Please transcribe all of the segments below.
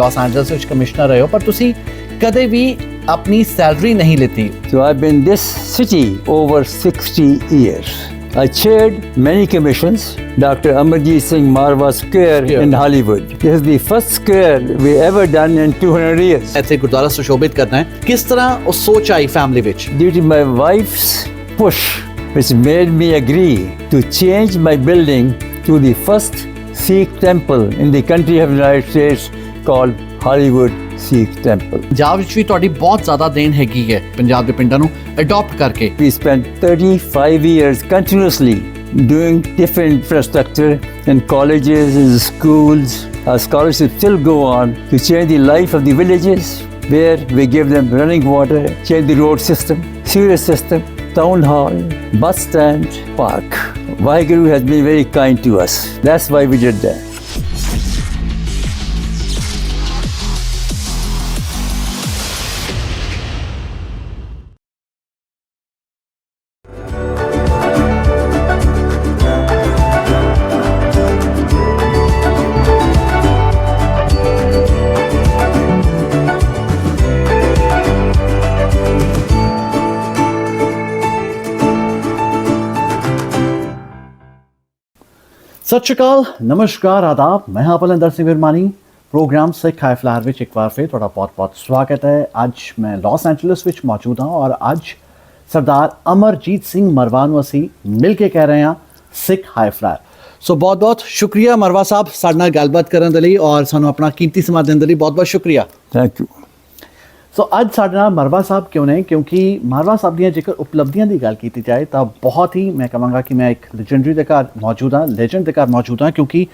Los Angeles ਵਿੱਚ commissioner ਰਹੇ ਹੋ ਪਰ ਤੁਸੀਂ ਕਦੇ ਵੀ ਆਪਣੀ ਸੈਲਰੀ ਨਹੀਂ ਲਿੱਤੀ। So I've been in this city over 60 years. I chaired many commissions. Dr. Amarjit Singh Marwah Square in Hollywood. This is the first square we ever done in 200 years. ਇੱਥੇ ਗੁਰਦੁਆਰਾ ਸੁਸ਼ੋਭਿਤ ਕਰਨਾ ਹੈ। ਕਿਸ ਤਰ੍ਹਾਂ ਉਹ ਸੋਚ ਆਈ ਫੈਮਿਲੀ ਵਿੱਚ? Due to my wife's push, which made me agree to change my building to the first Sikh temple in the country of the United States called Hollywood Sikh Temple. Punjab ਵਿੱਚ ਵੀ ਤੁਹਾਡੀ ਬਹੁਤ ਜ਼ਿਆਦਾ ਦੇਣ ਹੈਗੀ ਹੈ ਪੰਜਾਬ ਦੇ ਪਿੰਡਾਂ ਨੂੰ ਅਡਾਪਟ ਕਰਕੇ। We spent 35 years continuously doing different infrastructure in colleges and schools. Our scholarships still go on to change the life of the villages where we give them running water, change the road system, sewage system, town hall, bus stand, park. Vaheguru has been very kind to us. That's why we did that. ਸਤਿ ਸ਼੍ਰੀ ਅਕਾਲ, ਨਮਸਕਾਰ, ਆਦਾਬ। ਮੈਂ ਹਾਂ Bhalinder Singh ਵਿਰਮਾਨੀ। Programme ਸਿੱਖ high flyer ਵਿੱਚ ਇੱਕ ਵਾਰ ਫਿਰ ਤੁਹਾਡਾ ਬਹੁਤ-ਬਹੁਤ ਸਵਾਗਤ ਹੈ। ਅੱਜ ਮੈਂ ਲਾਸ ਐਂਜਲਸ ਵਿੱਚ ਮੌਜੂਦ ਹਾਂ ਔਰ ਅੱਜ ਸਰਦਾਰ ਅਮਰਜੀਤ ਸਿੰਘ ਮਰਵਾ ਨੂੰ ਅਸੀਂ ਮਿਲ ਕੇ ਕਹਿ ਰਹੇ ਹਾਂ ਸਿੱਖ ਹਾਈ ਫਲਾਇਰ। ਸੋ ਬਹੁਤ-ਬਹੁਤ ਸ਼ੁਕਰੀਆ ਮਰਵਾ ਸਾਹਿਬ ਸਾਡੇ ਨਾਲ ਗੱਲਬਾਤ ਕਰਨ ਦੇ ਲਈ ਔਰ ਸਾਨੂੰ ਆਪਣਾ ਕੀਮਤੀ ਸਮਾਂ ਦੇਣ ਦੇ ਲਈ ਬਹੁਤ-ਬਹੁਤ ਸ਼ੁਕਰੀਆ। Thank you. ਸੋ ਅੱਜ ਸਾਡੇ ਨਾਲ ਮਰਵਾ ਸਾਹਿਬ ਕਿਉਂ ਨੇ? ਕਿਉਂਕਿ ਮਰਵਾ ਸਾਹਿਬ ਦੀਆਂ ਜੇਕਰ ਉਪਲਬਧੀਆਂ ਦੀ ਗੱਲ ਕੀਤੀ ਜਾਏ ਤਾਂ ਬਹੁਤ ਹੀ ਮੈਂ ਕਹਾਂਗਾ ਕਿ ਮੈਂ ਇੱਕ ਲੈਜੈਂਡਰੀ ਦੇ ਘਰ ਮੌਜੂਦ ਹਾਂ, ਲੈਜੈਂਡ ਦੇ ਘਰ ਮੌਜੂਦ ਹਾਂ ਕਿਉਂਕਿ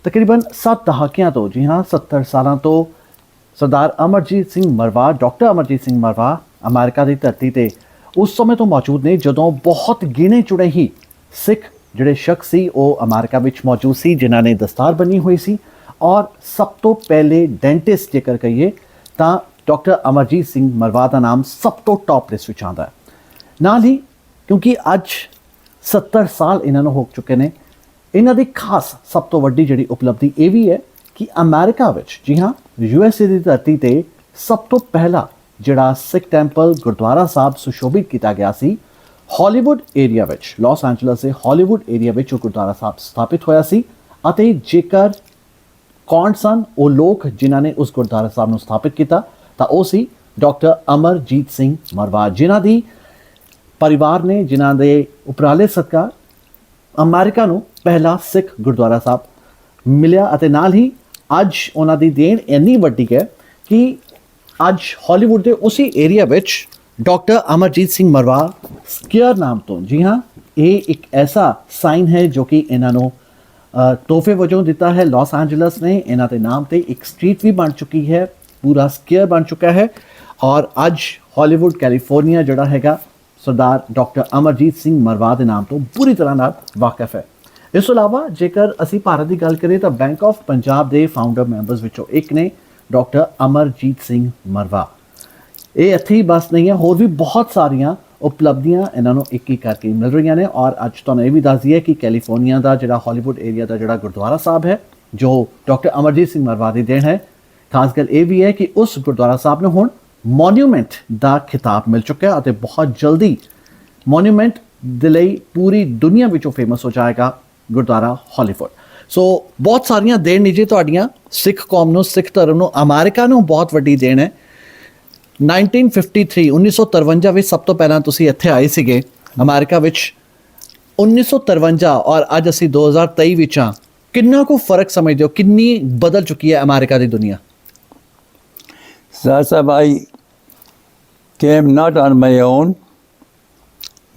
ਤਕਰੀਬਨ 7 ਦਹਾਕਿਆਂ ਤੋਂ, ਜੀ ਹਾਂ 70 ਸਾਲਾਂ ਤੋਂ ਸਰਦਾਰ ਅਮਰਜੀਤ ਸਿੰਘ ਮਰਵਾ, ਡਾਕਟਰ ਅਮਰਜੀਤ ਸਿੰਘ ਮਰਵਾ ਅਮਰੀਕਾ ਦੀ ਧਰਤੀ 'ਤੇ ਉਸ ਸਮੇਂ ਤੋਂ ਮੌਜੂਦ ਨੇ ਜਦੋਂ ਬਹੁਤ ਗਿਣੇ ਚੁਣੇ ਹੀ ਸਿੱਖ ਜਿਹੜੇ ਸ਼ਖਸ ਸੀ ਉਹ ਅਮਰੀਕਾ ਵਿੱਚ ਮੌਜੂਦ ਸੀ ਜਿਨ੍ਹਾਂ ਨੇ ਦਸਤਾਰ ਬੰਨੀ ਹੋਈ ਸੀ। ਔਰ ਸਭ ਤੋਂ ਪਹਿਲੇ ਡੈਂਟਿਸਟ ਜੇਕਰ ਕਹੀਏ ਤਾਂ ਡਾਕਟਰ ਅਮਰਜੀਤ ਸਿੰਘ ਮਰਵਾ ਦਾ ਨਾਮ ਸਭ ਤੋਂ ਟੌਪ ਲਿਸਟ ਵਿੱਚ ਆਉਂਦਾ ਹੈ। ਨਾਲ ਹੀ ਕਿਉਂਕਿ ਅੱਜ 70 ਸਾਲ ਇਹਨਾਂ ਨੂੰ ਹੋ ਚੁੱਕੇ ਨੇ, ਇਹਨਾਂ ਦੀ ਖਾਸ ਸਭ ਤੋਂ ਵੱਡੀ ਜਿਹੜੀ ਉਪਲਬਧੀ ਇਹ ਵੀ ਹੈ ਕਿ ਅਮਰੀਕਾ ਵਿੱਚ, ਜੀ ਹਾਂ USA ਦੀ ਧਰਤੀ 'ਤੇ ਸਭ ਤੋਂ ਪਹਿਲਾ ਜਿਹੜਾ ਸਿੱਖ ਟੈਂਪਲ ਗੁਰਦੁਆਰਾ ਸਾਹਿਬ ਸੁਸ਼ੋਭਿਤ ਕੀਤਾ ਗਿਆ ਸੀ ਹਾਲੀਵੁੱਡ ਏਰੀਆ ਵਿੱਚ, ਲਾਸ ਐਂਜਲਸ ਦੇ ਹਾਲੀਵੁੱਡ ਏਰੀਆ ਵਿੱਚ ਉਹ ਗੁਰਦੁਆਰਾ ਸਾਹਿਬ ਸਥਾਪਿਤ ਹੋਇਆ ਸੀ। ਅਤੇ ਜੇਕਰ ਕੌਣ ਸਨ ਉਹ ਲੋਕ ਜਿਨ੍ਹਾਂ ਨੇ ਉਸ ਗੁਰਦੁਆਰਾ ਸਾਹਿਬ ਨੂੰ ਸਥਾਪਿਤ ਕੀਤਾ ਤਾਂ ਉਹ ਸੀ ਡਾਕਟਰ ਅਮਰਜੀਤ ਸਿੰਘ ਮਰਵਾ, ਜਿਨ੍ਹਾਂ ਦੀ ਪਰਿਵਾਰ ਨੇ, ਜਿਨ੍ਹਾਂ ਦੇ ਉਪਰਾਲੇ ਸਦਕਾ ਅਮਰੀਕਾ ਨੂੰ ਪਹਿਲਾ ਸਿੱਖ ਗੁਰਦੁਆਰਾ ਸਾਹਿਬ ਮਿਲਿਆ। ਅਤੇ ਨਾਲ ਹੀ ਅੱਜ ਉਹਨਾਂ ਦੀ ਦੇਣ ਇੰਨੀ ਵੱਡੀ ਹੈ ਕਿ ਅੱਜ ਹਾਲੀਵੁੱਡ ਦੇ ਉਸੇ ਏਰੀਆ ਵਿੱਚ ਡਾਕਟਰ ਅਮਰਜੀਤ ਸਿੰਘ ਮਰਵਾ ਸਕੇਅਰ ਨਾਮ ਤੋਂ, ਜੀ ਹਾਂ ਇਹ ਇੱਕ ਐਸਾ ਸਾਈਨ ਹੈ ਜੋ ਕਿ ਇਹਨਾਂ ਨੂੰ ਤੋਹਫੇ ਵਜੋਂ ਦਿੱਤਾ ਹੈ ਲਾਸ ਐਂਜਲਸ ਨੇ। ਇਹਨਾਂ ਦੇ ਨਾਮ 'ਤੇ ਇੱਕ ਸਟਰੀਟ ਵੀ ਬਣ ਚੁੱਕੀ ਹੈ, ਪੂਰਾ ਸਕੇਅਰ ਬਣ ਚੁੱਕਾ ਹੈ ਔਰ ਅੱਜ ਹਾਲੀਵੁੱਡ ਕੈਲੀਫੋਰਨੀਆ ਜਿਹੜਾ ਹੈਗਾ ਸਰਦਾਰ ਡਾਕਟਰ ਅਮਰਜੀਤ ਸਿੰਘ ਮਰਵਾ ਦੇ ਨਾਮ ਤੋਂ ਪੂਰੀ ਤਰ੍ਹਾਂ ਨਾਲ ਵਾਕਿਫ ਹੈ। ਇਸ ਤੋਂ ਇਲਾਵਾ ਜੇਕਰ ਅਸੀਂ ਭਾਰਤ ਦੀ ਗੱਲ ਕਰੀਏ ਤਾਂ ਬੈਂਕ ਆਫ ਪੰਜਾਬ ਦੇ ਫਾਊਂਡਰ ਮੈਂਬਰਸ ਵਿੱਚੋਂ ਇੱਕ ਨੇ ਡਾਕਟਰ ਅਮਰਜੀਤ ਸਿੰਘ ਮਰਵਾ। ਇਹ ਇੱਥੇ ਹੀ ਬਸ ਨਹੀਂ ਹੈ, ਹੋਰ ਵੀ ਬਹੁਤ ਸਾਰੀਆਂ ਉਪਲਬਧੀਆਂ ਇਹਨਾਂ ਨੂੰ ਇੱਕ ਇੱਕ ਕਰਕੇ ਮਿਲ ਰਹੀਆਂ ਨੇ। ਔਰ ਅੱਜ ਤੁਹਾਨੂੰ ਇਹ ਵੀ ਦੱਸ ਦਈਏ ਕਿ ਕੈਲੀਫੋਰਨੀਆ ਦਾ ਜਿਹੜਾ ਹਾਲੀਵੁੱਡ ਏਰੀਆ ਦਾ ਜਿਹੜਾ ਗੁਰਦੁਆਰਾ ਸਾਹਿਬ ਹੈ ਜੋ ਡਾਕਟਰ ਅਮਰਜੀਤ ਸਿੰਘ ਮਰਵਾ ਦੀ ਦੇਣ ਹੈ। ਖਾਸ ਗੱਲ ਇਹ ਵੀ ਹੈ ਕਿ ਉਸ ਗੁਰਦੁਆਰਾ ਸਾਹਿਬ ਨੂੰ ਹੁਣ ਮੋਨੂਮੈਂਟ ਦਾ ਖਿਤਾਬ ਮਿਲ ਚੁੱਕਿਆ ਅਤੇ ਬਹੁਤ ਜਲਦੀ ਮੋਨੂਮੈਂਟ ਦੇ ਲਈ ਪੂਰੀ ਦੁਨੀਆ ਵਿੱਚੋਂ ਫੇਮਸ ਹੋ ਜਾਏਗਾ ਗੁਰਦੁਆਰਾ ਹਾਲੀਵੁੱਡ। ਸੋ ਬਹੁਤ ਸਾਰੀਆਂ ਦੇਣ ਨੇ ਜੀ ਤੁਹਾਡੀਆਂ ਸਿੱਖ ਕੌਮ ਨੂੰ, ਸਿੱਖ ਧਰਮ ਨੂੰ, ਅਮਰੀਕਾ ਨੂੰ ਬਹੁਤ ਵੱਡੀ ਦੇਣ ਹੈ। 1953 ਵਿੱਚ ਸਭ ਤੋਂ ਪਹਿਲਾਂ ਤੁਸੀਂ ਇੱਥੇ ਆਏ ਸੀਗੇ ਅਮਰੀਕਾ ਵਿੱਚ 1953 ਔਰ ਅੱਜ ਅਸੀਂ 2023 ਵਿੱਚ ਹਾਂ। ਕਿੰਨਾ ਕੁ ਫਰਕ ਸਮਝਦੇ ਹੋ, ਕਿੰਨੀ ਬਦਲ ਚੁੱਕੀ ਹੈ ਅਮਰੀਕਾ ਦੀ ਦੁਨੀਆ? Sahib, I came not on my own.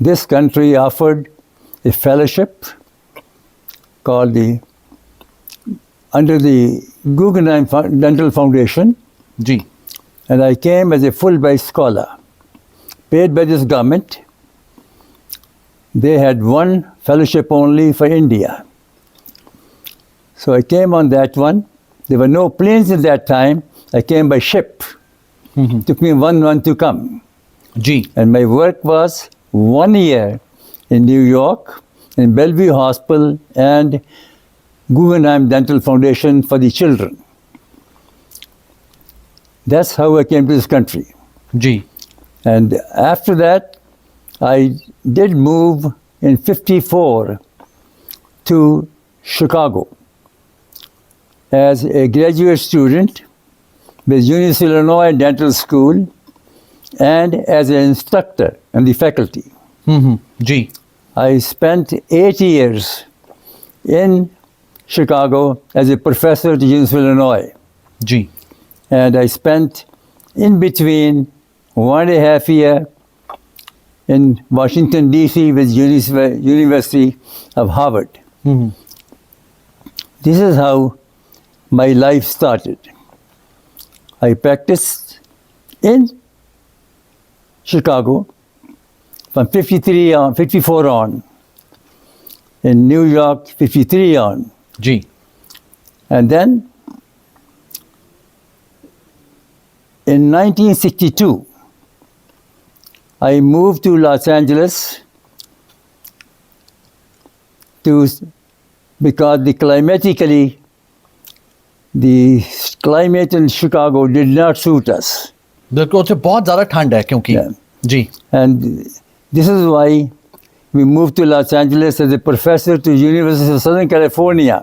This country offered a fellowship called under the Guggenheim Dental Foundation. Ji. And I came as a Fulbright scholar, paid by this government. They had one fellowship only for India. So I came on that one. There were no planes at that time. I came by ship. Took me 1 month to come. Ji. And my work was 1 year in New York, in Bellevue Hospital and Guggenheim Dental Foundation for the children. That's how I came to this country. Ji And after that, I did move in 54 to Chicago as a graduate student with University of Illinois Dental School and as an instructor in the faculty. Ji I spent 8 years in Chicago as a professor at the University of Illinois. Ji And I spent in between 1.5 years in Washington, D.C. with University of Harvard. This is how my life started. I practiced in Chicago from 54 on, in New York 53 on. Ji And then in 1962, I moved to Los Angeles because the climate in Chicago did not suit us. बिल्कुल उत्थे बहुत ज़्यादा ठंड है क्योंकि Yeah. Ji And this is why we moved to Los Angeles as a professor to University of Southern California.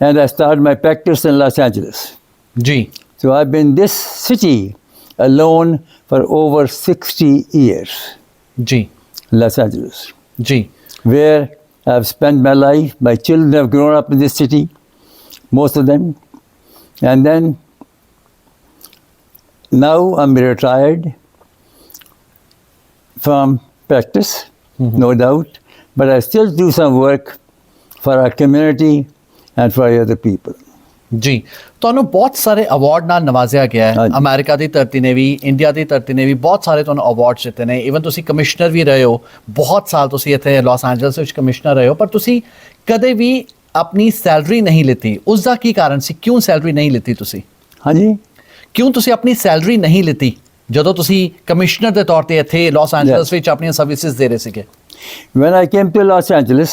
And I started my practice in Los Angeles. Ji So I've been in this city alone for over 60 years, ji Los Angeles, ji where I've spent my life. My children have grown up in this city, most of them. And then now I'm retired from practice, no doubt, but I still do some work for our community and for other people. ਜੀ ਤੁਹਾਨੂੰ ਬਹੁਤ ਸਾਰੇ award ਨਾਲ ਨਵਾਜ਼ਿਆ ਗਿਆ ਹੈ ਹਾਂਜੀ। America ਦੀ ਧਰਤੀ ਨੇ ਵੀ ਇੰਡੀਆ ਦੀ ਧਰਤੀ ਨੇ ਵੀ ਬਹੁਤ ਸਾਰੇ ਤੁਹਾਨੂੰ ਅਵਾਰਡ ਜਿੱਤੇ ਨੇ ਈਵਨ ਤੁਸੀਂ ਕਮਿਸ਼ਨਰ ਵੀ ਰਹੇ ਹੋ ਬਹੁਤ ਸਾਲ ਤੁਸੀਂ ਇੱਥੇ ਲਾਸ ਐਂਜਲਸ ਵਿੱਚ ਕਮਿਸ਼ਨਰ ਰਹੇ ਹੋ ਪਰ ਤੁਸੀਂ ਕਦੇ ਵੀ ਆਪਣੀ ਸੈਲਰੀ ਨਹੀਂ ਲਿੱਤੀ ਉਸ ਦਾ ਕੀ ਕਾਰਨ ਸੀ ਕਿਉਂ ਸੈਲਰੀ ਨਹੀਂ ਲਿੱਤੀ ਤੁਸੀਂ Honey? ਕਿਉਂ ਤੁਸੀਂ ਆਪਣੀ ਸੈਲਰੀ ਨਹੀਂ ਲਿੱਤੀ ਜਦੋਂ ਤੁਸੀਂ ਕਮਿਸ਼ਨਰ ਦੇ ਤੌਰ ਤੇ ਇੱਥੇ ਲਾਸ ਐਂਜਲਸ ਵਿੱਚ ਆਪਣੀਆਂ ਸਰਵਿਸਿਜ਼ ਦੇ ਰਹੇ ਸੀਗੇ When I came to Los Angeles,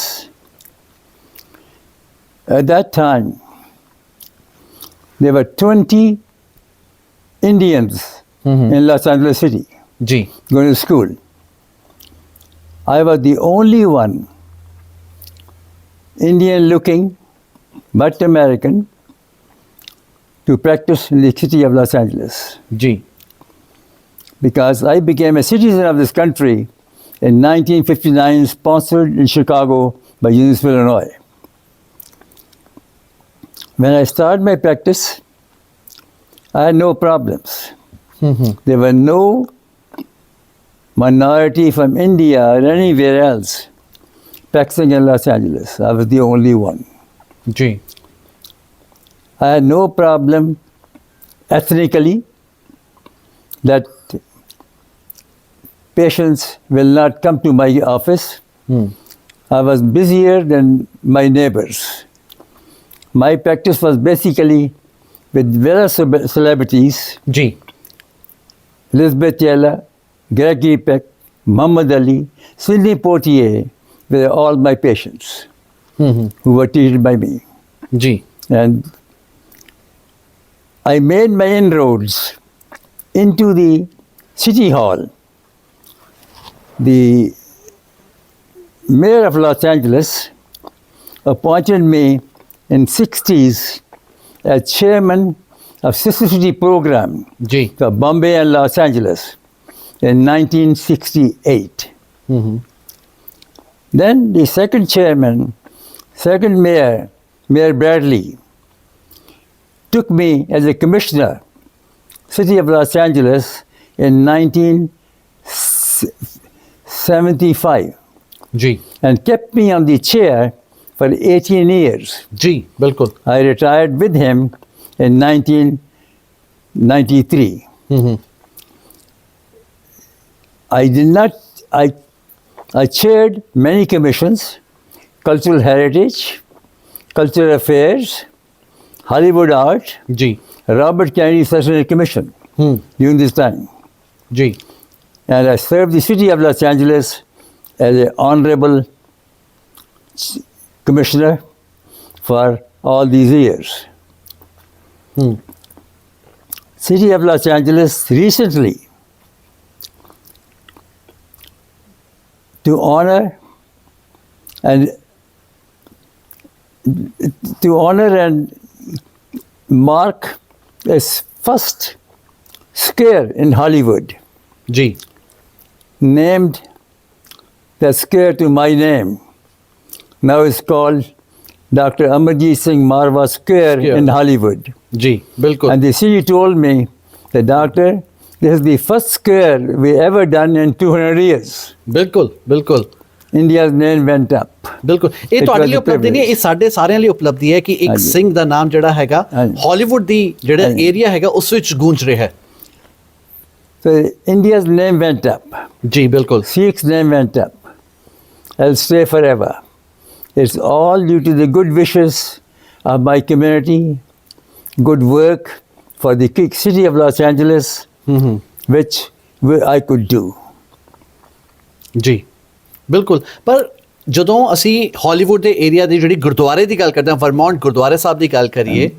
at that time, there were 20 Indians in Los Angeles City ਜੀ going to school. I was the only one Indian looking but American to practice in the city of Los Angeles ਜੀ because I became a citizen of this country in 1959, sponsored in Chicago by University of Illinois. When I started my practice, I had no problems. There were no minority from India or anywhere else practicing in Los Angeles. I was the only one. ਜੀ I had no problem ethnically that patients will not come to my office. I was busier than my neighbors. My practice was basically with various celebrities, ਜੀ Elizabeth Taylor, Gregory Peck, Muhammad Ali, Sidney Poitier were all my patients who were treated by me. ਜੀ And I made my inroads into the city hall. The mayor of Los Angeles appointed me in 60s as chairman of Sister City program ਜੀ for Bombay and Los Angeles in 1968. Then the second chairman, second mayor, Mayor Bradley, took me as a commissioner, City of Los Angeles in 1975 ਜੀ and kept me on the chair for 18 years. ਜੀ ਬਿਲਕੁਲ I retired with him in 1993. I did not, I chaired many commissions, cultural heritage, cultural affairs, Hollywood art, ਜੀ Robert Kennedy Association Commission during this time. ਜੀ And I served the city of Los Angeles as an honorable commissioner for all these years. City of Los Angeles recently to honor and mark its first square in Hollywood, ji named the square to my name. Now it's called Dr. Amarjit Singh Marwah Square in Hollywood. जी बिल्कुल And the city told me, the doctor, this is the first square we ever done in 200 years. ਬਿल्कुल ਬਿल्कुल India's name went up. ਬਿਲਕੁਲ ਇਹ It ਤੁਹਾਡੇ was ਲਈ a ਉਪਲਬਧੀ ਨਹੀਂ, ਇਹ ਸਾਡੇ ਸਾਰਿਆਂ ਲਈ ਉਪਲਬਧੀ ਹੈ ਕਿ ਇੱਕ ਹਾਂਜੀ। ਸਿੰਘ ਦਾ ਨਾਮ ਜਿਹੜਾ ਹੈਗਾ ਹਾਂਜੀ। ਹਾਲੀਵੁੱਡ ਦੀ ਜਿਹੜਾ ਹਾਂਜੀ। ਏਰੀਆ ਹੈਗਾ ਉਸ ਵਿੱਚ ਗੂੰਜ ਰਿਹਾ ਹੈ So India's name went up. ਜੀ ਬਿल्कुल Sikh's name went up. I'll stay forever. It's all due to the good wishes of my community, good work for the city of Los Angeles, which I could do. ਜੀ ਬਿल्कुल ਪਰ ਜਦੋਂ ਅਸੀਂ Hollywood ਦੇ area ਦੀ ਜਿਹੜੀ ਗੁਰਦੁਆਰੇ ਦੀ ਗੱਲ ਕਰਦੇ ਹਾਂ, ਵਰਮੌਂਟ ਗੁਰਦੁਆਰੇ ਸਾਹਿਬ ਦੀ ਗੱਲ ਕਰੀਏ,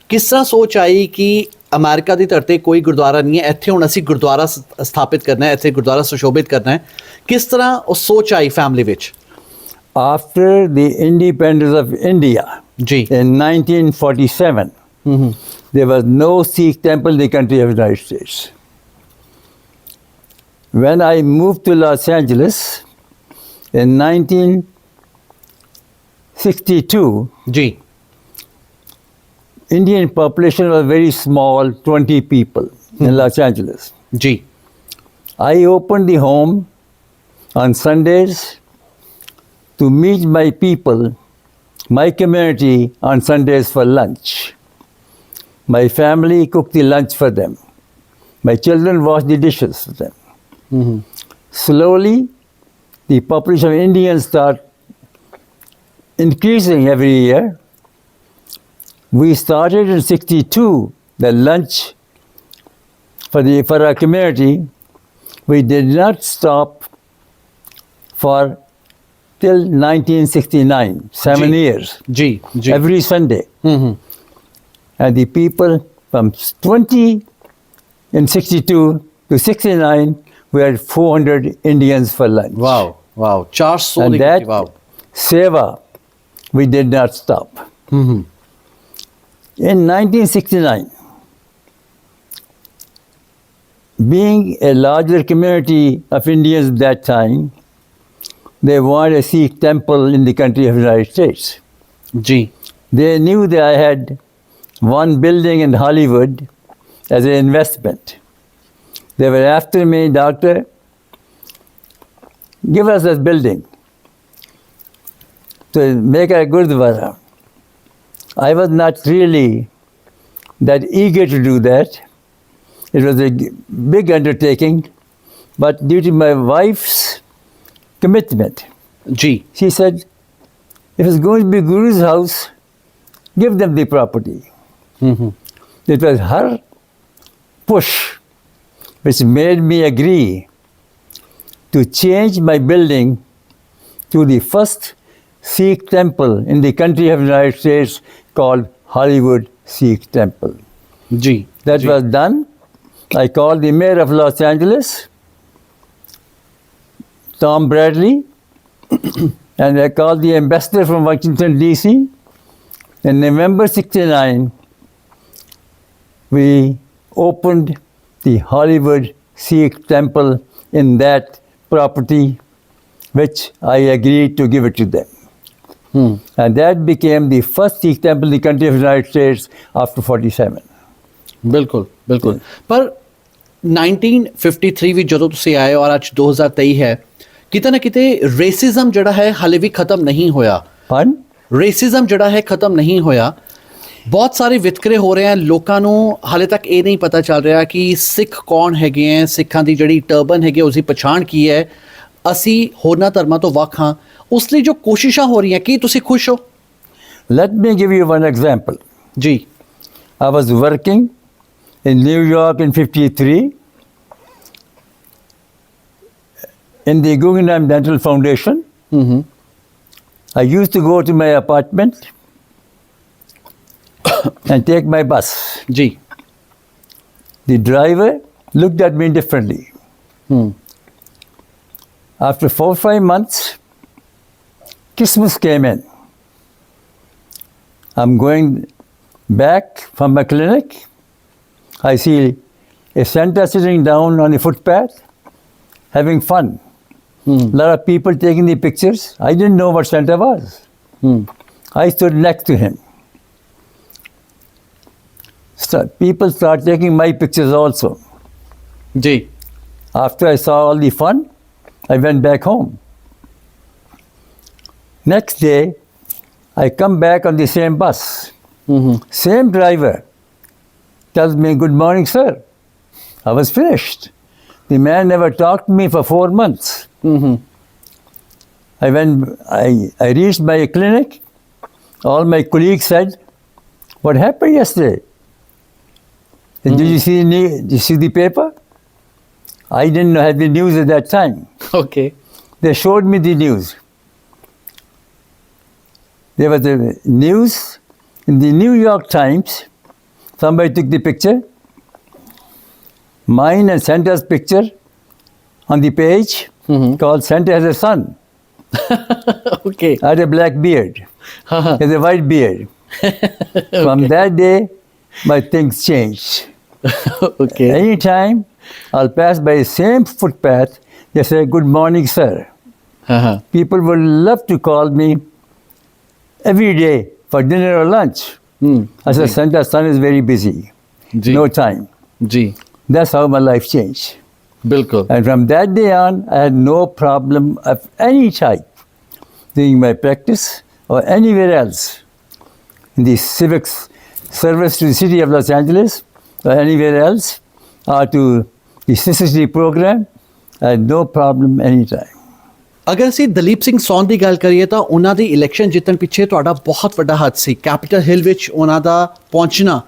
ਕਿਸ ਤਰ੍ਹਾਂ ਸੋਚ ਆਈ ਕਿ ਅਮਰੀਕਾ ਦੀ ਧਰਤੀ ਕੋਈ ਗੁਰਦੁਆਰਾ ਨਹੀਂ ਹੈ, ਇੱਥੇ ਹੁਣ ਅਸੀਂ ਗੁਰਦੁਆਰਾ ਸਥਾਪਿਤ ਕਰਨਾ ਹੈ, ਇੱਥੇ ਗੁਰਦੁਆਰਾ ਸੁਸ਼ੋਭਿਤ ਕਰਨਾ ਹੈ, ਕਿਸ ਤਰ੍ਹਾਂ ਉਹ ਸੋਚ ਆਈ ਫੈਮਿਲੀ ਵਿੱਚ? After the independence of India ਜੀ in 1947, there was no Sikh temple in the country of the United States. When I moved to Los Angeles in 1962, ਜੀ Indian population was very small, 20 people in Los Angeles. ਜੀ I opened the home on Sundays to meet my people, my community on Sundays for lunch. My family cooked the lunch for them. My children washed the dishes for them. Slowly, the population of Indians start increasing every year. We started in 62 the lunch for our community. We did not stop for till 1969, 7 years, ਜੀ ਜੀ every Sunday. And the people from 20 in 62 to 69, we had 400 Indians for lunch. Wow wow 400 And the that wow seva, we did not stop. In 1969, being a larger community of Indians at that time, they wanted a Sikh temple in the country of the United States. ਜੀ They knew that I had one building in Hollywood as an investment. They were after me, doctor, give us this building to make a Gurdwara. I was not really that eager to do that. It was a big undertaking, but due to my wife's commitment, ਜੀ she said, if it's going to be Guru's house, give them the property. It was her push which made me agree to change my building to the first Sikh temple in the country of the United States called Hollywood Sikh Temple. ਜੀ That was done. I called the mayor of Los Angeles, Tom Bradley, and I called the ambassador from Washington, D.C. In November 69, we opened the Hollywood Sikh Temple in that property, which I agreed to give it to them. And that became the first Sikh temple in the country of the United States after 47. ਬਿल्कुल ਬਿल्कुल ਪਰ 1953 ਵਿੱਚ ਜਦੋਂ ਤੁਸੀਂ ਆਏ ਔਰ ਅੱਜ 2023 ਹੈ, ਕਿਤੇ ਨਾ ਕਿਤੇ ਰੇਸਿਜ਼ਮ ਜਿਹੜਾ ਹੈ ਹਾਲੇ ਵੀ ਖਤਮ ਨਹੀਂ ਹੋਇਆ। Pardon? ਰੇਸਿਜ਼ਮ ਜਿਹੜਾ ਹੈ ਖਤਮ ਨਹੀਂ ਹੋਇਆ। ਬਹੁਤ ਸਾਰੇ ਵਿਤਕਰੇ ਹੋ ਰਹੇ ਹਨ, ਲੋਕਾਂ ਨੂੰ ਹਾਲੇ ਤੱਕ ਇਹ ਨਹੀਂ ਪਤਾ ਚੱਲ ਰਿਹਾ ਕਿ ਸਿੱਖ ਕੌਣ ਹੈਗੇ ਹੈ, ਸਿੱਖਾਂ ਦੀ ਜਿਹੜੀ ਟਰਬਨ ਹੈਗੀ ਉਸ ਦੀ ਪਛਾਣ ਕੀ ਹੈ, ਅਸੀਂ ਹੋਰਨਾਂ ਧਰਮਾਂ ਤੋਂ ਵੱਖ ਹਾਂ। ਉਸ ਲਈ ਜੋ ਕੋਸ਼ਿਸ਼ਾਂ ਹੋ ਰਹੀਆਂ, ਕੀ ਤੁਸੀਂ ਖੁਸ਼ ਹੋ? Let me give you one example. ਜੀ I was working in New York in 53 in the Guggenheim Dental Foundation. I used to go to my apartment and take my bus. ਜੀ The driver looked at me differently. After 4 or 5 months, Christmas came in. I'm going back from my clinic. I see a Santa sitting down on a footpath, having fun. A lot of people taking the pictures. I didn't know what Santa was. I stood next to him. People start taking my pictures also. Ji. After I saw all the fun, I went back home. Next day, I come back on the same bus. Same driver tells me, "Good morning, sir." I was finished. The man never talked to me for 4 months. I reached my clinic. All my colleagues said, "What happened yesterday? Did you see the paper?" I didn't have the news at that time. Okay. They showed me the news. There was a news in the New York Times. Somebody took the picture. Mine and Santa's picture on the page called "Santa has a son." Okay. I had a black beard. He has a white beard. From that day, my things changed. Okay. Anytime I'll pass by the same footpath, they say, "Good morning, sir." People would love to call me every day for dinner or lunch. I said, "Santa's son is very busy. Ji. No time." Ji. That's how my life changed. बिल्कुल. And from that day on, I had no problem of any type doing my practice or anywhere else. In the civics service to the city of Los Angeles or anywhere else, or to the necessity program, I had no problem anytime. ਅਗਰ ਅਸੀਂ ਦਲੀਪ ਸਿੰਘ ਸੌਨ ਦੀ ਗੱਲ ਕਰੀਏ ਤਾਂ ਉਹਨਾਂ ਦੀ election ਜਿੱਤਣ ਪਿੱਛੇ ਤੁਹਾਡਾ ਬਹੁਤ ਵੱਡਾ ਹੱਥ ਸੀ। ਕੈਪੀਟਲ ਹਿੱਲ ਵਿੱਚ ਉਹਨਾਂ ਦਾ ਪਹੁੰਚਣਾ,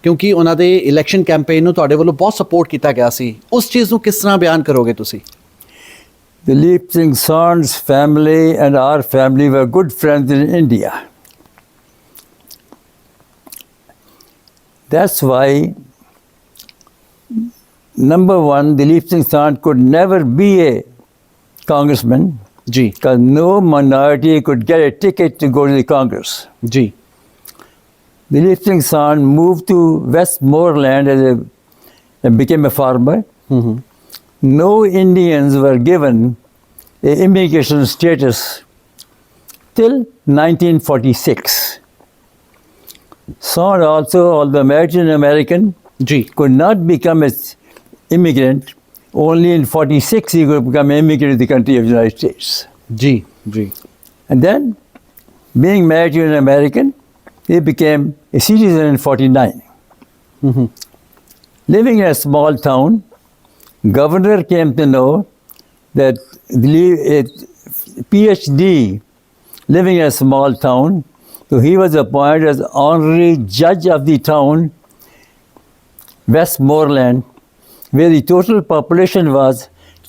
ਕਿਉਂਕਿ ਉਹਨਾਂ ਦੇ ਇਲੈਕਸ਼ਨ ਕੈਂਪੇਨ ਨੂੰ ਤੁਹਾਡੇ ਵੱਲੋਂ ਬਹੁਤ ਸਪੋਰਟ ਕੀਤਾ ਗਿਆ ਸੀ। ਉਸ ਚੀਜ਼ ਨੂੰ ਕਿਸ ਤਰ੍ਹਾਂ ਬਿਆਨ ਕਰੋਗੇ ਤੁਸੀਂ? Dilip Singh Saund's family and our family were good friends in India. That's why, number one, Dilip Singh Saund could never be a congressman जी. because no minority could get a ticket to go to the Congress. जी. Dilip Singh Saund moved to Westmoreland and became a farmer. No Indians were given an immigration status till 1946. Saund also, although married an American, जी. could not become an immigrant. Only in 46 he could become an immigrant to the country of the United States. जी. जी. And then, being married to an American, he became a citizen in 49. Living in a small town, governor came to know that a PhD living in a small town, so he was appointed as honorary judge of the town, Westmoreland, where the total population was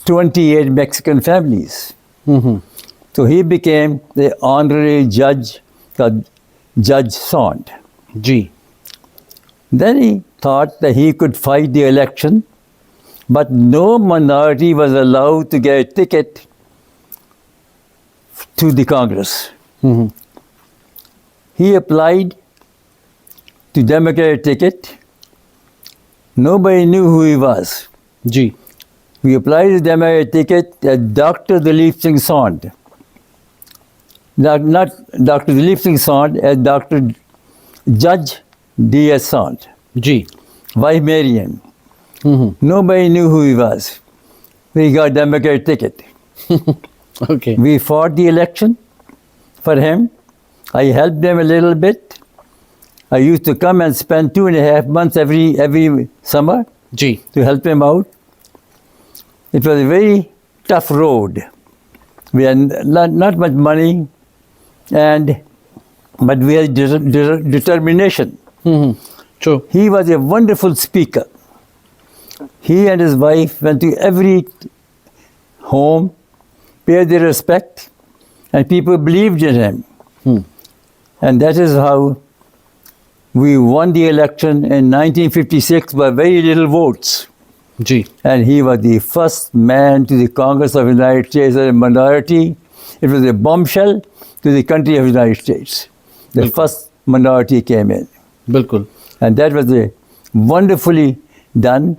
28 Mexican families. So he became the honorary judge, Judge Saund. जी. Then he thought that he could fight the election, but no minority was allowed to get a ticket to the Congress. He applied to Democratic ticket. Nobody knew who he was. जी. We applied to Democratic ticket as Dr. Dilip Singh Saund. Not Dr. Dilip Singh Saund, as Dr. Judge D.S. Saund. जी. Vii MEDIA. Nobody knew who he was. We got Democratic ticket. Okay. We fought the election for him. I helped him a little bit. I used to come and spend 2.5 months every summer जी. to help him out. It was a very tough road. We had not much money, but we had determination. True. He was a wonderful speaker. He and his wife went to every home, paid their respect, and people believed in him. And that is how We won the election in 1956 by very little votes. जी And he was the first man to the Congress of the United States as a minority. It was a bombshell to the country of the United States. The Bilkul. first minority came in. बिल्कुल And that was wonderfully done.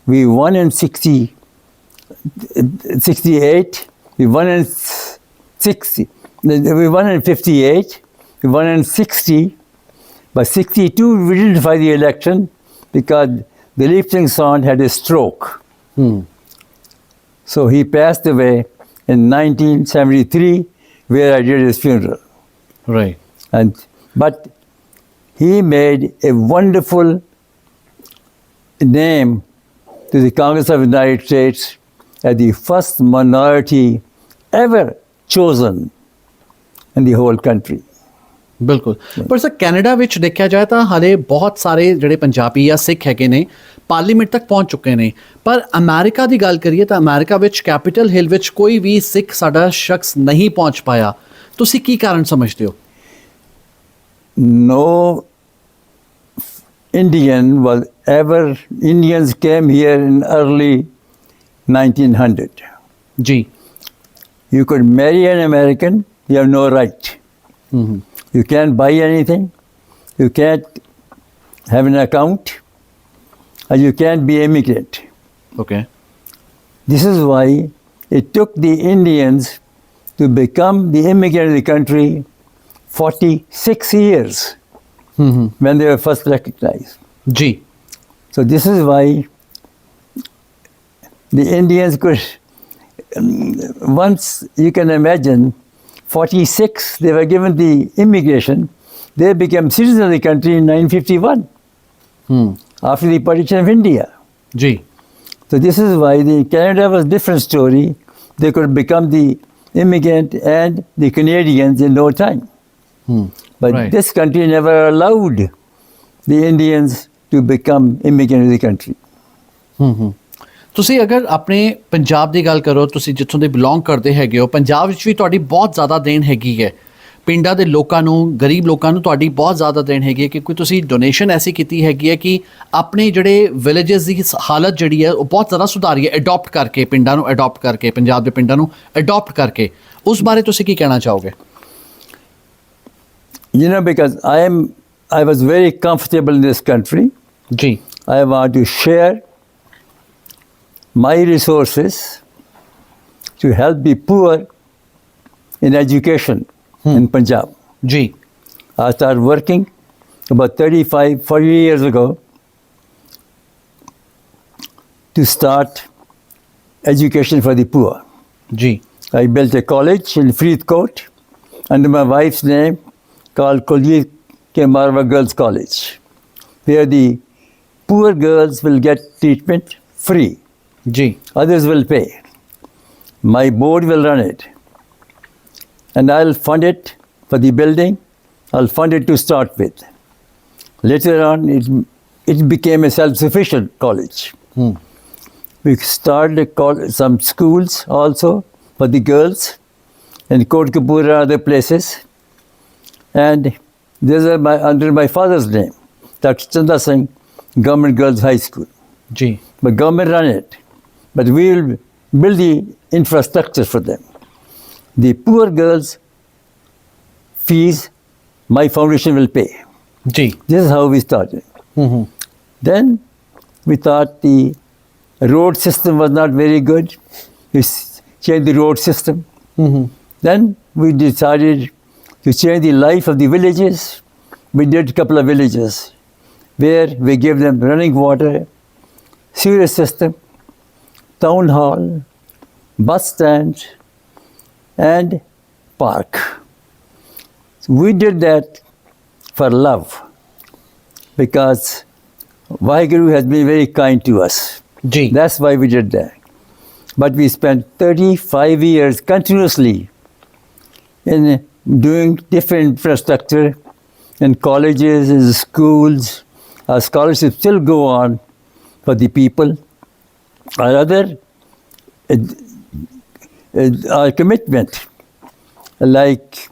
We won in 68. We won in 60. We won in 58. We won in 60. By 62, we didn't fight the election because Bhalinder Singh Virmani had a stroke. So he passed away in 1973, where I did his funeral. Right But he made a wonderful name to the Congress of the United States as the first minority ever chosen in the whole country. ਬਿਲਕੁਲ ਪਰ sir Canada ਵਿੱਚ ਦੇਖਿਆ ਜਾਏ ਤਾਂ ਹਾਲੇ ਬਹੁਤ ਸਾਰੇ ਜਿਹੜੇ ਪੰਜਾਬੀ ਜਾਂ ਸਿੱਖ ਹੈਗੇ ਨੇ ਪਾਰਲੀਮੈਂਟ ਤੱਕ ਪਹੁੰਚ ਚੁੱਕੇ ਨੇ ਪਰ ਅਮਰੀਕਾ ਦੀ ਗੱਲ ਕਰੀਏ ਤਾਂ ਅਮਰੀਕਾ ਵਿੱਚ ਕੈਪੀਟਲ ਹਿੱਲ ਵਿੱਚ ਕੋਈ ਵੀ ਸਿੱਖ ਸਾਡਾ ਸ਼ਖਸ ਨਹੀਂ ਪਹੁੰਚ ਪਾਇਆ ਤੁਸੀਂ ਕੀ ਕਾਰਨ ਸਮਝਦੇ ਹੋ No Indians came here in early 1900. ਜੀ You could marry an American, you have no right. You can't buy anything, you can't have an account, and you can't be immigrant. Okay This is why it took the Indians to become the immigrant of the country 46 years when they were first recognized. ਜੀ So this is why the Indians could, once you can imagine, 46, they were given the immigration, they became citizens of the country in 1951, after the partition of India. ਜੀ So this is why the Canada was a different story. They could become the immigrant and the Canadians in no time. But Right. this country never allowed the Indians to become immigrant of the country. ਤੁਸੀਂ ਅਗਰ ਆਪਣੇ ਪੰਜਾਬ ਦੀ ਗੱਲ ਕਰੋ ਤੁਸੀਂ ਜਿੱਥੋਂ ਦੇ belong ਕਰਦੇ ਹੈਗੇ ਹੋ ਪੰਜਾਬ ਵਿੱਚ ਵੀ ਤੁਹਾਡੀ ਬਹੁਤ ਜ਼ਿਆਦਾ ਦੇਣ ਹੈਗੀ ਹੈ ਪਿੰਡਾਂ ਦੇ ਲੋਕਾਂ ਨੂੰ ਗਰੀਬ ਲੋਕਾਂ ਨੂੰ ਤੁਹਾਡੀ ਬਹੁਤ ਜ਼ਿਆਦਾ ਦੇਣ ਹੈਗੀ ਹੈ ਕਿਉਂਕਿ ਤੁਸੀਂ ਡੋਨੇਸ਼ਨ ਐਸੀ ਕੀਤੀ ਹੈਗੀ ਹੈ ਕਿ ਆਪਣੇ ਜਿਹੜੇ ਵਿਲੇजेस ਦੀ ਹਾਲਤ ਜਿਹੜੀ ਹੈ ਉਹ ਬਹੁਤ ਜ਼ਿਆਦਾ ਸੁਧਾਰੀ ਹੈ ਅਡਾਪਟ ਕਰਕੇ ਪਿੰਡਾਂ ਨੂੰ ਅਡਾਪਟ ਕਰਕੇ ਪੰਜਾਬ ਦੇ ਪਿੰਡਾਂ ਨੂੰ ਅਡਾਪਟ ਕਰਕੇ ਉਸ ਬਾਰੇ ਤੁਸੀਂ ਕੀ ਕਹਿਣਾ ਚਾਹੋਗੇ You know, because I was very comfortable in this country. ਜੀ I want to share my resources to help the poor in education in Punjab. ਜੀ I started working about 35, 40 years ago to start education for the poor. ਜੀ I built a college in Freethcourt under my wife's name called Kuljit K. Marwah Girls College, where the poor girls will get treatment free. ਜੀ Others will pay. My board will run it. And I'll fund it for the building. I'll fund it to start with. Later on, it became a self-sufficient college. We started some schools also for the girls in Kotkapur and other places. And these are under my father's name, Dr. Chandra Singh Government Girls High School. ਜੀ But government run it. But we will build the infrastructure for them. The poor girls' fees, my foundation will pay. ਜੀ This is how we started. Then we thought the road system was not very good. We changed the road system. Then we decided to change the life of the villages. We did a couple of villages where we gave them running water, sewer system, town hall, bus stand, and park. So we did that for love because Vaheguru has been very kind to us. ਜੀ That's why we did that. But we spent 35 years continuously in doing different infrastructure in colleges, in schools. Our scholarships still go on for the people. Our other our commitment, like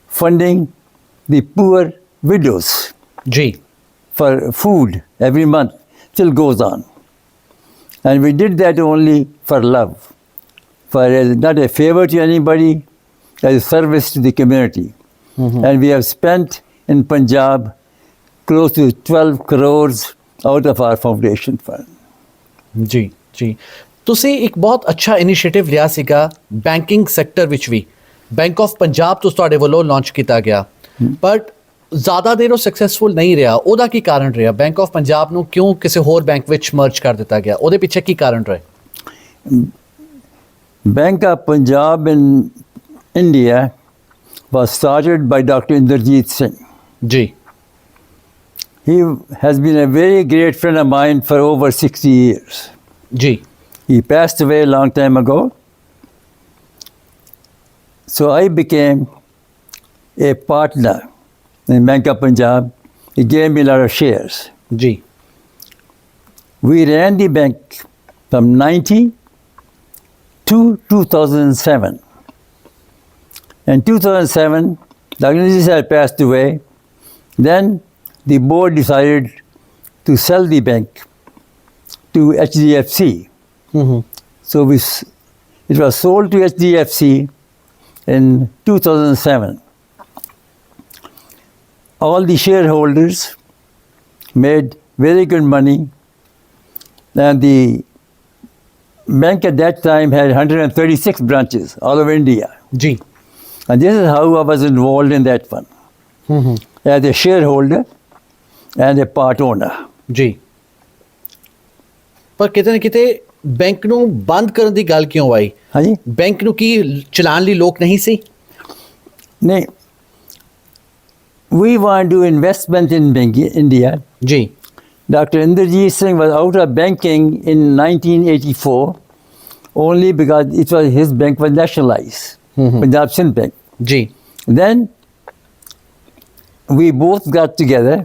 funding the poor widows. ਜੀ for food every month still goes on. And we did that only for love, not a favor to anybody, as a service to the community. And we have spent in Punjab close to 12 crores out of our foundation fund. ਜੀ ਜੀ ਤੁਸੀਂ ਇੱਕ ਬਹੁਤ ਅੱਛਾ initiative ਲਿਆ ਸੀਗਾ banking sector ਵਿੱਚ ਵੀ bank of Punjab ਤੋਂ ਤੁਹਾਡੇ ਵੱਲੋਂ ਲਾਂਚ ਕੀਤਾ ਗਿਆ ਬਟ ਜ਼ਿਆਦਾ ਦੇਰ ਉਹ ਸਕਸੈਸਫੁਲ ਨਹੀਂ ਰਿਹਾ ਉਹਦਾ ਕੀ ਕਾਰਨ ਰਿਹਾ ਬੈਂਕ ਆਫ ਪੰਜਾਬ ਨੂੰ ਕਿਉਂ ਕਿਸੇ ਹੋਰ ਬੈਂਕ ਵਿੱਚ ਮਰਜ ਕਰ ਦਿੱਤਾ ਗਿਆ ਉਹਦੇ ਪਿੱਛੇ ਕੀ ਕਾਰਨ ਰਹੇ Bank of Punjab in India was started by Dr. Amarjit Singh. ਜੀ He has been a very great friend of mine for over 60 years. ਜੀ He passed away a long time ago. So I became a partner in Bank of Punjab. He gave me a lot of shares. ਜੀ We ran the bank from 90 to 2007. In 2007, Dr. had passed away. Then the board decided to sell the bank to HDFC. So it was sold to HDFC in 2007. All the shareholders made very good money, and the bank at that time had 136 branches all over India. ਜੀ And this is how I was involved in that one, as a shareholder and a part owner. ਜੀ ਪਰ ਕਿਤੇ ਨਾ ਕਿਤੇ bank ਨੂੰ ਬੰਦ ਕਰਨ ਦੀ ਗੱਲ ਕਿਉਂ ਆਈ ਹਾਂਜੀ ਬੈਂਕ ਨੂੰ ਕੀ ਚਲਾਉਣ ਲਈ ਲੋਕ ਨਹੀਂ ਸੀ ਨਹੀਂ, we want to investment in India. ਜੀ Dr. Inderjeet Singh was out of banking in 1984 only because it was his bank was nationalized, Punjab Sindh Bank. ਜੀ Then we both got together.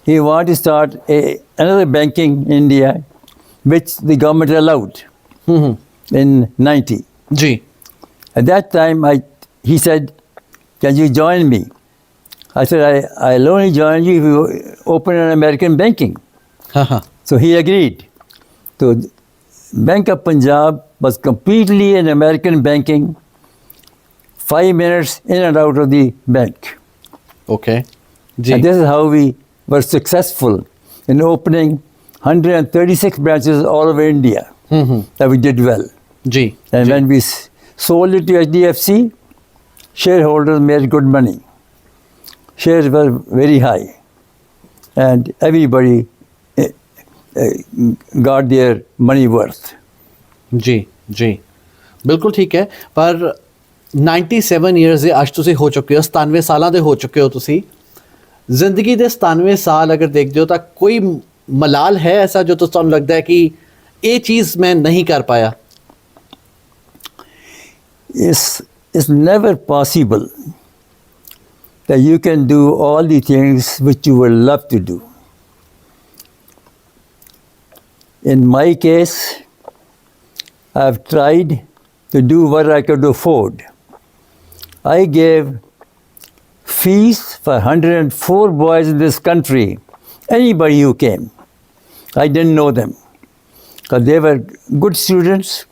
He wanted to start another banking in India, which the government allowed in 90. ਜੀ At that time, he said, "Can you join me?" I said, I'll only join you if you open an American banking. ਹਾਂ ਹਾਂ So he agreed. So Bank of Punjab was completely an American banking, 5 minutes in and out of the bank. Okay ਜੀ And this is how we were successful in opening 136 branches all over India. That we did well. ਜੀ And when we sold it to HDFC, shareholders made good money. Shares were very high, and everybody got their money worth. ਜੀ ਜੀ ਬਿਲਕੁਲ ਠੀਕ ਹੈ ਪਰ 97 years ਦੇ ਅੱਜ ਤੁਸੀਂ ਹੋ ਚੁੱਕੇ ਹੋ 97 ਸਾਲਾਂ ਦੇ ਹੋ ਚੁੱਕੇ ਹੋ ਤੁਸੀਂ ਜ਼ਿੰਦਗੀ ਦੇ 97 ਸਾਲ ਅਗਰ ਦੇਖਦੇ ਹੋ ਤਾਂ ਕੋਈ ਮਲਾਲ ਹੈ ਐਸਾ ਜੋ ਤੁਹਾਨੂੰ ਲੱਗਦਾ ਹੈ ਕਿ ਇਹ ਚੀਜ਼ ਮੈਂ ਨਹੀਂ ਕਰ ਪਾਇਆ It's never possible that you can do all the things which you would love to do. In my case, I've tried to do what I could afford. I gave fees for 104 boys in this country, anybody who came. I didn't know them, because they were good students,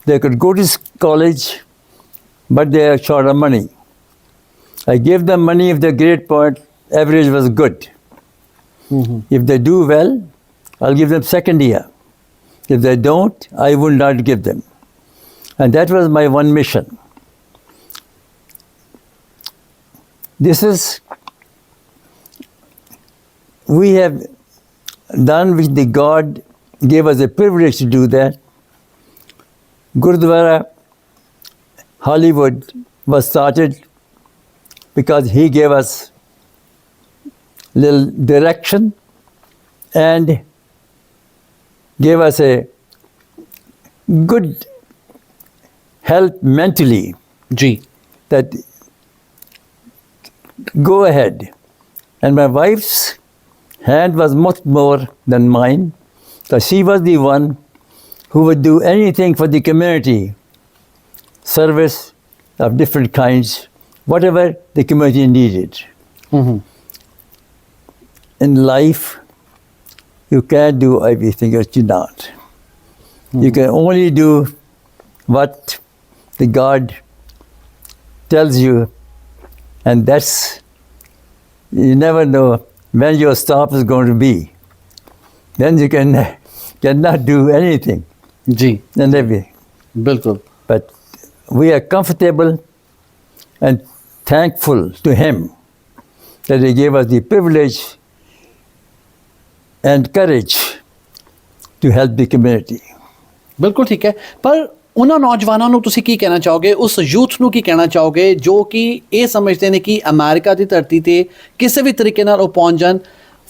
they could go to college, but they are short of money. I gave them money if their grade point average was good. If they do well, I'll give them second year. If they don't, I will not give them. And that was my one mission. This is, we have done which the God gave us a privilege to do that. Gurdwara Hollywood was started because he gave us little direction and gave us a good help mentally ਜੀ that go ahead. And my wife's hand was much more than mine, because she was the one who would do anything for the community, service of different kinds, whatever the community needed. in life you can't do everything, or you not. You can only do what the God tells you, and that's, you never know when your stop is going to be. Then you cannot do anything ji and everything. बिल्कुल But we are comfortable and thankful to Him that He gave us the privilege and courage to help the community. ਬਿਲਕੁਲ ਠੀਕ ਹੈ। ਪਰ ਉਹਨਾਂ ਨੌਜਵਾਨਾਂ ਨੂੰ ਤੁਸੀਂ ਕੀ ਕਹਿਣਾ ਚਾਹੋਗੇ, ਉਸ ਯੂਥ ਨੂੰ ਕੀ ਕਹਿਣਾ ਚਾਹੋਗੇ ਜੋ ਕਿ ਇਹ ਸਮਝਦੇ ਨੇ ਕਿ ਅਮਰੀਕਾ ਦੀ ਧਰਤੀ ਤੇ ਕਿਸੇ ਵੀ ਤਰੀਕੇ ਨਾਲ ਉਹ ਪਹੁੰਚ ਜਾਣ,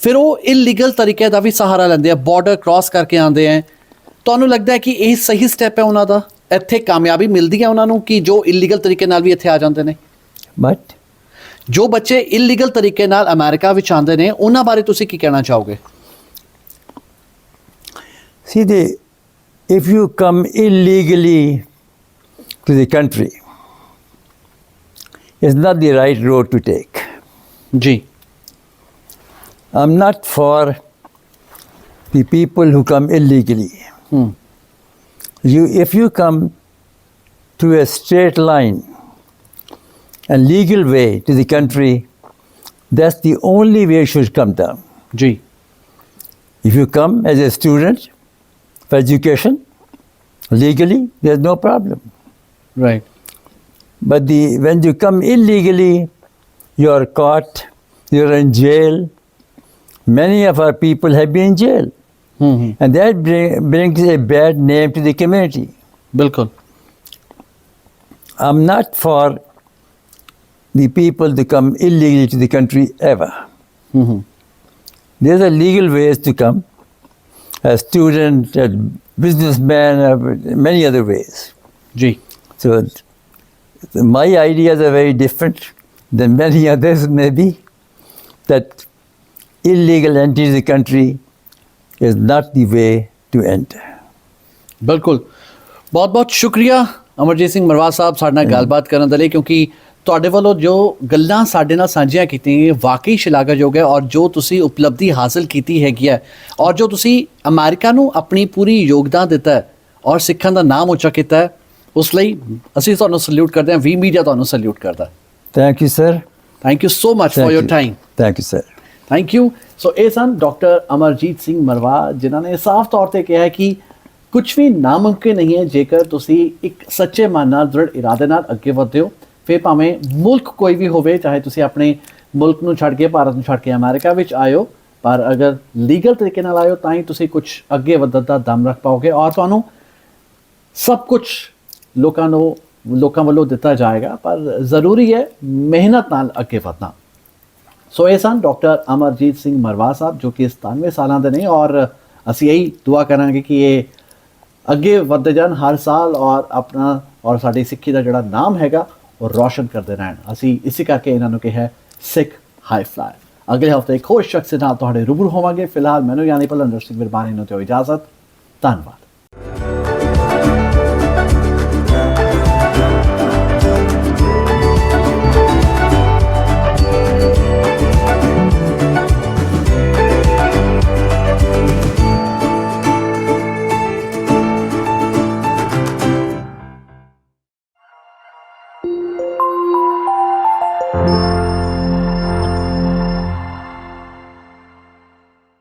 ਫਿਰ ਉਹ ਇਲੀਗਲ ਤਰੀਕੇ ਦਾ ਵੀ ਸਹਾਰਾ ਲੈਂਦੇ ਆ, ਬਾਰਡਰ ਕ੍ਰਾਸ ਕਰਕੇ ਆਉਂਦੇ ਆ। ਤੁਹਾਨੂੰ ਲੱਗਦਾ ਹੈ ਕਿ ਇਹ ਸਹੀ ਸਟੈਪ ਹੈ ਉਹਨਾਂ ਦਾ, ਇੱਥੇ ਕਾਮਯਾਬੀ ਮਿਲਦੀ ਹੈ ਉਹਨਾਂ ਨੂੰ ਕਿ ਜੋ ਇਲੀਗਲ ਤਰੀਕੇ ਨਾਲ ਵੀ ਇੱਥੇ ਆ ਜਾਂਦੇ ਨੇ? But ਜੋ ਬੱਚੇ ਇਲੀਗਲ ਤਰੀਕੇ ਨਾਲ ਅਮਰੀਕਾ ਵਿੱਚ ਆਉਂਦੇ ਨੇ ਉਹਨਾਂ ਬਾਰੇ ਤੁਸੀਂ ਕੀ ਕਹਿਣਾ ਚਾਹੋਗੇ? see, if you come illegally to the country, it's not the right road to take. ਜੀ I'm not for the people who come illegally. If you come to a straight line, a legal way to the country, that's the only way you should come down. ਜੀ If you come as a student for education, legally, there's no problem. Right But when you come illegally, you're caught, you're in jail. Many of our people have been in jail. And that brings a bad name to the community. ਬਿਲਕੁਲ I'm not for the people to come illegally to the country ever. There's a legal ways to come, a student, a businessman, many other ways. ਜੀ So my ideas are very different than many others maybe, that illegal entry to the country is not the way to enter. ਬਿਲਕੁਲ ਬਹੁਤ ਬਹੁਤ ਸ਼ੁਕਰੀਆ ਅਮਰਜੀਤ ਸਿੰਘ ਮਰਵਾ ਸਾਹਿਬ ਸਾਡੇ ਨਾਲ ਗੱਲਬਾਤ ਕਰਨ ਦੇ ਲਈ, ਕਿਉਂਕਿ ਤੁਹਾਡੇ ਵੱਲੋਂ ਜੋ ਗੱਲਾਂ ਸਾਡੇ ਨਾਲ ਸਾਂਝੀਆਂ ਕੀਤੀਆਂ ਵਾਕਈ ਸ਼ਲਾਘਾਯੋਗ ਹੈ, ਔਰ ਜੋ ਤੁਸੀਂ ਉਪਲਬਧੀ ਹਾਸਲ ਕੀਤੀ ਹੈਗੀ ਹੈ, ਔਰ ਜੋ ਤੁਸੀਂ ਅਮਰੀਕਾ ਨੂੰ ਆਪਣੀ ਪੂਰੀ ਯੋਗਦਾਨ ਦਿੱਤਾ ਹੈ ਔਰ ਸਿੱਖਾਂ ਦਾ ਨਾਮ ਉੱਚਾ ਕੀਤਾ ਹੈ, ਉਸ ਲਈ ਅਸੀਂ ਤੁਹਾਨੂੰ ਸਲੂਟ ਕਰਦੇ ਹਾਂ। ਵੀ ਮੀਡੀਆ ਤੁਹਾਨੂੰ ਸਲੂਟ ਕਰਦਾ। Thank you, sir. Thank you so much for your time. Thank you, sir. Thank you. So ਇਹ ਸਨ ਡਾਕਟਰ ਅਮਰਜੀਤ ਸਿੰਘ ਮਰਵਾ, ਜਿਨ੍ਹਾਂ ਨੇ ਸਾਫ਼ ਤੌਰ ਤੇ ਕਿਹਾ ਹੈ ਕਿ ਕੁਝ ਵੀ ਨਾਮੁਮਕਿਨ ਨਹੀਂ ਹੈ ਜੇਕਰ ਤੁਸੀਂ ਇੱਕ ਸੱਚੇ ਮਨ ਨਾਲ, ਦ੍ਰਿੜ ਇਰਾਦੇ ਨਾਲ ਅੱਗੇ ਵਧਦੇ ਹੋ। ਫਿਰ ਭਾਵੇਂ ਮੁਲਕ ਕੋਈ ਵੀ ਹੋਵੇ, ਚਾਹੇ ਤੁਸੀਂ ਆਪਣੇ ਮੁਲਕ ਨੂੰ ਛੱਡ ਕੇ, ਭਾਰਤ ਨੂੰ ਛੱਡ ਕੇ ਅਮਰੀਕਾ ਵਿੱਚ ਆਇਓ, ਪਰ ਅਗਰ ਲੀਗਲ ਤਰੀਕੇ ਨਾਲ ਆਇਓ ਤਾਂ ਹੀ ਤੁਸੀਂ ਕੁਝ ਅੱਗੇ ਵਧਣ ਦਾ ਦਮ ਰੱਖ ਪਾਓਗੇ, ਔਰ ਤੁਹਾਨੂੰ ਸਭ ਕੁਝ ਲੋਕਾਂ ਵੱਲੋਂ ਦਿੱਤਾ ਜਾਏਗਾ। ਪਰ ਜ਼ਰੂਰੀ ਹੈ ਮਿਹਨਤ ਨਾਲ ਅੱਗੇ ਵਧਣਾ। ਸੋ ਇਹ ਸਨ ਡਾਕਟਰ ਅਮਰਜੀਤ ਸਿੰਘ ਮਰਵਾ ਸਾਹਿਬ, ਜੋ ਕਿ 97 ਸਾਲਾਂ ਦੇ ਨੇ, ਔਰ ਅਸੀਂ ਇਹੀ ਦੁਆ ਕਰਾਂਗੇ ਕਿ ਇਹ ਅੱਗੇ ਵੱਧਦੇ ਜਾਣ ਹਰ ਸਾਲ, ਔਰ ਆਪਣਾ ਔਰ ਸਾਡੀ ਸਿੱਖੀ ਦਾ ਜਿਹੜਾ ਨਾਮ ਹੈਗਾ ਉਹ ਰੌਸ਼ਨ ਕਰਦੇ ਰਹਿਣ। ਅਸੀਂ ਇਸੇ ਕਰਕੇ ਇਹਨਾਂ ਨੂੰ ਕਿਹਾ ਸਿੱਖ ਹਾਈ ਫਲਾਇਰ। ਅਗਲੇ ਹਫ਼ਤੇ ਇੱਕ ਹੋਰ ਸ਼ਖਸ ਦੇ ਨਾਲ ਤੁਹਾਡੇ ਰੂਬਰੂ ਹੋਵਾਂਗੇ। ਫਿਲਹਾਲ ਮੈਨੂੰ ਯਾਨੀ ਭਲਿੰਦਰ ਸਿੰਘ ਵਿਰਮਾਨੀ ਨੂੰ ਦਿਓ ਇਜਾਜ਼ਤ। ਧੰਨਵਾਦ।